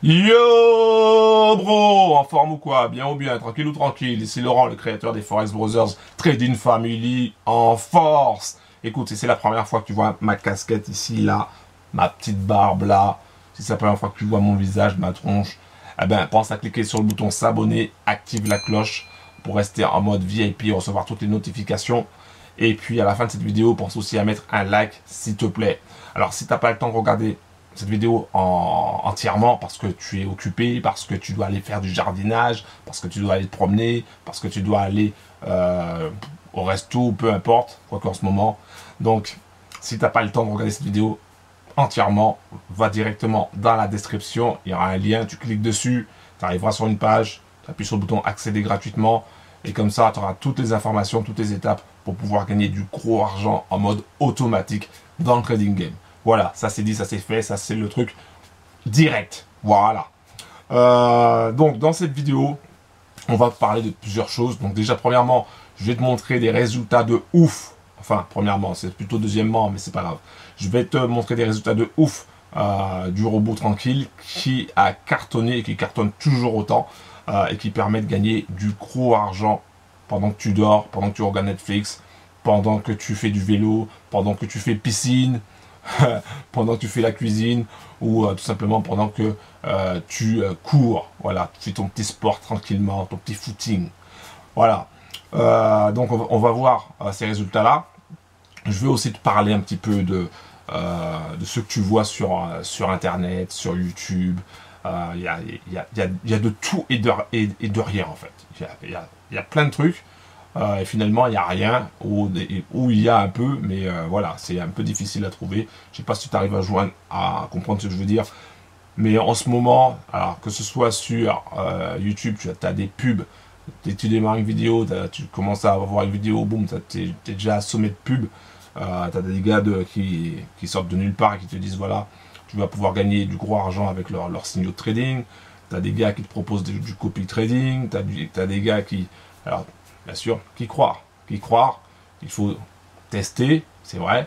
Yo bro, en forme ou quoi? Bien ou bien, tranquille ou tranquille? Ici Laurent, le créateur des Forex Brothers Trading Family en force. Écoute, si c'est la première fois que tu vois ma casquette ici, là, ma petite barbe là, si c'est la première fois que tu vois mon visage, ma tronche, eh ben pense à cliquer sur le bouton s'abonner, active la cloche pour rester en mode VIP et recevoir toutes les notifications. Et puis à la fin de cette vidéo, pense aussi à mettre un like s'il te plaît. Alors si t'as pas le temps de regarder cette vidéo entièrement parce que tu es occupé, parce que tu dois aller faire du jardinage, parce que tu dois aller te promener, parce que tu dois aller au resto, peu importe, quoi qu'en ce moment. Donc, si tu n'as pas le temps de regarder cette vidéo entièrement, va directement dans la description, il y aura un lien, tu cliques dessus, tu arriveras sur une page, tu appuies sur le bouton accéder gratuitement, et comme ça, tu auras toutes les informations, toutes les étapes pour pouvoir gagner du gros argent en mode automatique dans le trading game. Voilà, ça c'est dit, ça c'est fait, ça c'est le truc direct. Voilà. Donc dans cette vidéo, on va parler de plusieurs choses. Donc déjà premièrement, je vais te montrer des résultats de ouf. Enfin, premièrement, c'est plutôt deuxièmement, mais c'est pas grave. Je vais te montrer des résultats de ouf du robot tranquille qui a cartonné et qui cartonne toujours autant et qui permet de gagner du gros argent pendant que tu dors, pendant que tu regardes Netflix, pendant que tu fais du vélo, pendant que tu fais piscine, pendant que tu fais la cuisine ou tout simplement pendant que tu cours. Voilà, tu fais ton petit sport tranquillement, ton petit footing. Voilà. Donc on va voir ces résultats-là. Je vais aussi te parler un petit peu de ce que tu vois sur Internet, sur YouTube. Il y a de tout et de rien en fait. Il y a plein de trucs. Et finalement, il n'y a rien, ou il y a un peu, mais voilà, c'est un peu difficile à trouver. Je sais pas si tu arrives à comprendre ce que je veux dire. Mais en ce moment, alors que ce soit sur YouTube, tu as des pubs. Dès que tu démarres une vidéo, tu commences à voir une vidéo, boum, tu es déjà assommé de pubs. Tu as des gars qui sortent de nulle part et qui te disent, voilà, tu vas pouvoir gagner du gros argent avec leurs signaux de trading. Tu as des gars qui te proposent du copy trading. Tu as des gars qui... Alors, bien sûr, qui croire, il faut tester, c'est vrai,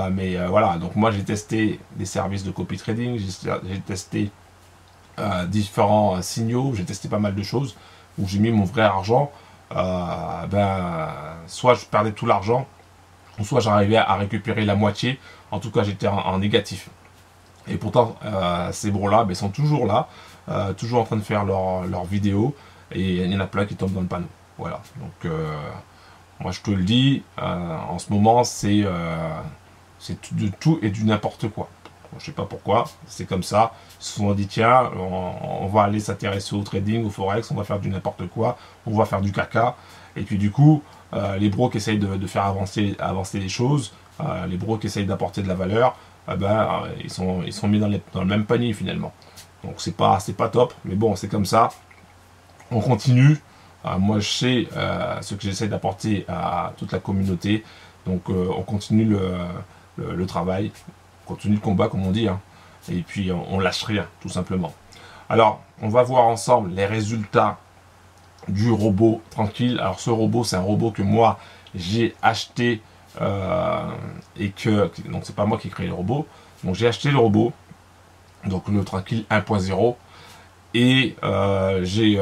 mais voilà, donc moi j'ai testé des services de copy trading, j'ai testé différents signaux, j'ai testé pas mal de choses, où j'ai mis mon vrai argent, soit je perdais tout l'argent, ou soit j'arrivais à récupérer la moitié, en tout cas j'étais en négatif. Et pourtant, ces bros-là, ils sont toujours là, toujours en train de faire leurs vidéos, et il y en a plein qui tombent dans le panneau. Voilà, donc moi je te le dis, en ce moment c'est de tout et du n'importe quoi. Je sais pas pourquoi, c'est comme ça. Ils se sont dit tiens, on va aller s'intéresser au trading, au forex, on va faire du n'importe quoi, on va faire du caca. Et puis du coup, les bros qui essayent de faire avancer les choses, les bros qui essayent d'apporter de la valeur, ils sont mis dans le même panier finalement. Donc c'est pas top, mais bon c'est comme ça. On continue. Moi, je sais ce que j'essaie d'apporter à toute la communauté. Donc, on continue le travail, on continue le combat, comme on dit. Hein. Et puis, on lâche rien, tout simplement. Alors, on va voir ensemble les résultats du robot tranquille. Alors, ce robot, c'est un robot que moi, j'ai acheté et que... Donc, c'est pas moi qui ai créé le robot. Donc, j'ai acheté le robot, donc le tranquille 1.0. Et j'ai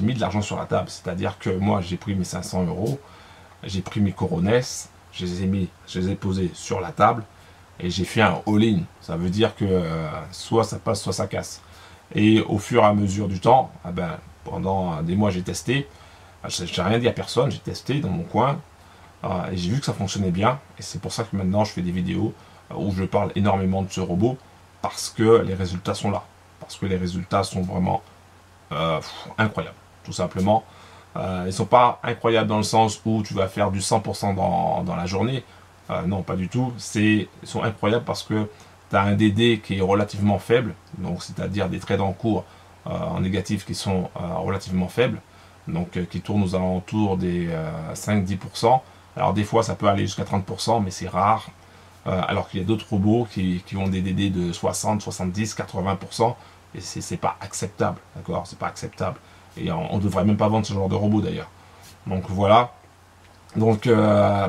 mis de l'argent sur la table, c'est-à-dire que moi j'ai pris mes 500 €, j'ai pris mes coronesses, je les ai posés sur la table et j'ai fait un all-in. Ça veut dire que soit ça passe, soit ça casse. Et au fur et à mesure du temps, pendant des mois j'ai testé, j'ai rien dit à personne, j'ai testé dans mon coin et j'ai vu que ça fonctionnait bien. Et c'est pour ça que maintenant je fais des vidéos où je parle énormément de ce robot parce que les résultats sont là. Parce que les résultats sont vraiment incroyables, tout simplement. Ils ne sont pas incroyables dans le sens où tu vas faire du 100% dans la journée. Non, pas du tout. Ils sont incroyables parce que tu as un DD qui est relativement faible, donc c'est-à-dire des trades en cours en négatif qui sont relativement faibles, donc qui tournent aux alentours des 5-10%. Alors des fois ça peut aller jusqu'à 30%, mais c'est rare. Alors qu'il y a d'autres robots qui ont des DD de 60, 70, 80%, et c'est pas acceptable, d'accord? C'est pas acceptable. Et on ne devrait même pas vendre ce genre de robot d'ailleurs. Donc voilà. Donc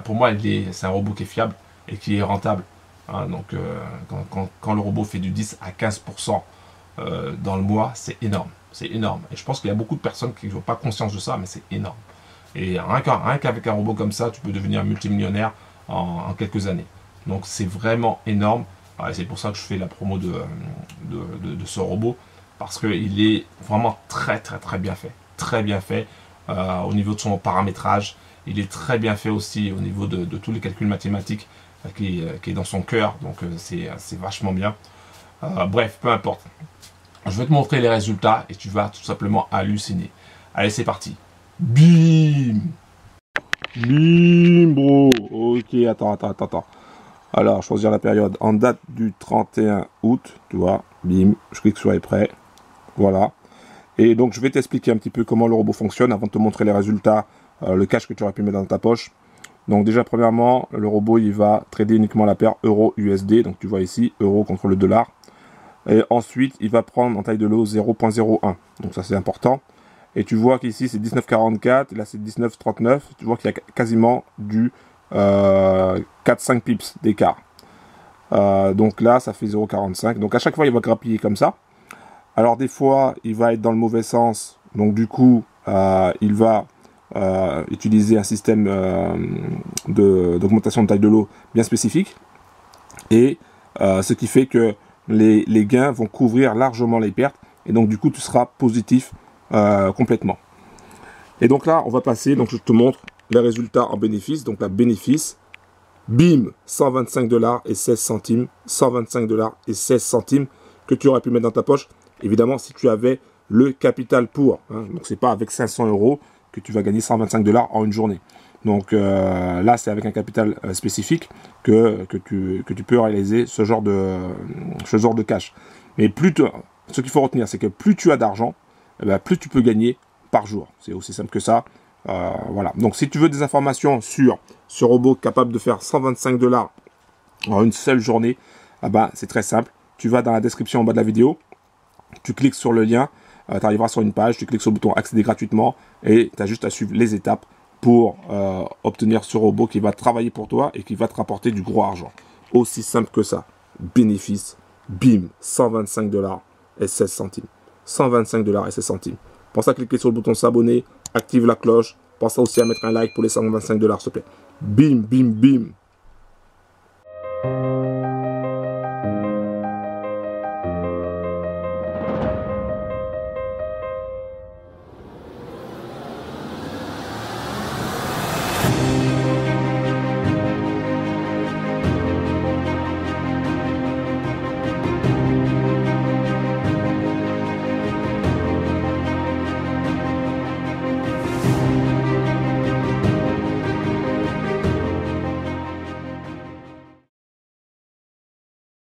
pour moi, c'est un robot qui est fiable et qui est rentable. Hein, donc quand le robot fait du 10 à 15% dans le mois, c'est énorme. C'est énorme. Et je pense qu'il y a beaucoup de personnes qui n'ont pas conscience de ça, mais c'est énorme. Et rien qu'avec un robot comme ça, tu peux devenir multimillionnaire en quelques années. Donc c'est vraiment énorme. Et c'est pour ça que je fais la promo de ce robot. Parce qu'il est vraiment très bien fait. Très bien fait au niveau de son paramétrage. Il est très bien fait aussi au niveau de tous les calculs mathématiques qui est dans son cœur. Donc c'est vachement bien. Bref, peu importe. Je vais te montrer les résultats et tu vas tout simplement halluciner. Allez, c'est parti. Bim! Bim, bro! Ok, attends. Alors, choisir la période en date du 31 août, tu vois. Bim, je clique sur prêt. Voilà. Et donc, je vais t'expliquer un petit peu comment le robot fonctionne avant de te montrer les résultats, le cash que tu aurais pu mettre dans ta poche. Donc, déjà, premièrement, le robot, il va trader uniquement la paire euro-USD. Donc, tu vois ici, euro contre le dollar. Et ensuite, il va prendre en taille de lot 0.01. Donc, ça, c'est important. Et tu vois qu'ici, c'est 19,44. Là, c'est 19,39. Tu vois qu'il y a quasiment du 4-5 pips d'écart. Donc là, ça fait 0,45. Donc, à chaque fois, il va grappiller comme ça. Alors, des fois, il va être dans le mauvais sens. Donc, du coup, il va utiliser un système d'augmentation de taille de lot bien spécifique. Et ce qui fait que les gains vont couvrir largement les pertes. Et donc, du coup, tu seras positif complètement. Et donc là, on va passer. Donc, je te montre les résultats en bénéfice. Donc, la bénéfice, bim, 125 $ et 16 centimes. 125 $ et 16 centimes que tu aurais pu mettre dans ta poche. Évidemment, si tu avais le capital pour. Hein, donc, c'est pas avec 500 € que tu vas gagner 125 $ en une journée. Donc là, c'est avec un capital spécifique que tu peux réaliser ce genre de cash. Mais ce qu'il faut retenir, c'est que plus tu as d'argent, plus tu peux gagner par jour. C'est aussi simple que ça. Voilà. Donc, si tu veux des informations sur ce robot capable de faire 125 $ en une seule journée, c'est très simple. Tu vas dans la description en bas de la vidéo, tu cliques sur le lien, tu arriveras sur une page, tu cliques sur le bouton accéder gratuitement et tu as juste à suivre les étapes pour obtenir ce robot qui va travailler pour toi et qui va te rapporter du gros argent. Aussi simple que ça. Bénéfice, bim, 125 $ et 16 centimes. 125 $ et 16 centimes. Pense à cliquer sur le bouton s'abonner, active la cloche. Pense aussi à mettre un like pour les 125 $, s'il te plaît. Bim, bim, bim.